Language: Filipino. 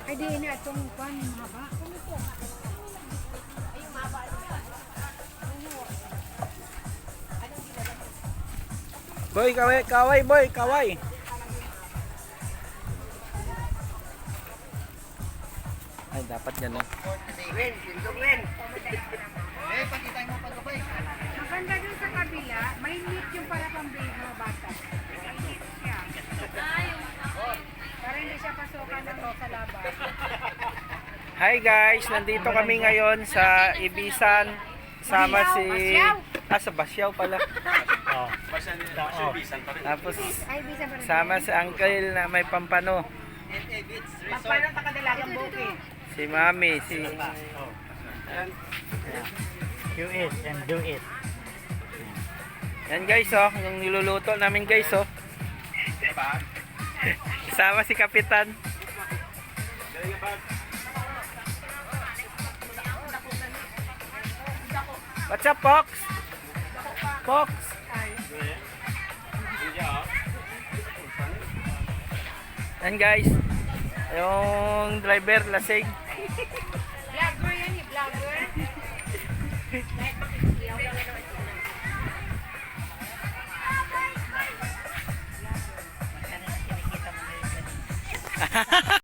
Ay di ini atong pan mahaba. Boy, kaway, kaway, boy, kaway. Ay, dapat yan eh. Win, yung win. Eh, pakita mo pa ba? Maganda dun sa kabila, may meat yung para pambili mga bata. May meat siya. Para hindi siya pasukan ng sa laban. Hi guys, nandito kami ngayon sa Ibisan. Sama si... sa Basyaw pala. Oh. Tapos, Ay, bisa pa rin. sama si Uncle na may pampano. Paano sa kadalagang buki? Si Mami, si... Do it and do it. Yan guys oh, yung niluluto namin guys oh. Sama si Kapitan. What's up, Fox? Fox? Yan guys, yung driver lasing. Vlogger yan eh, vlogger.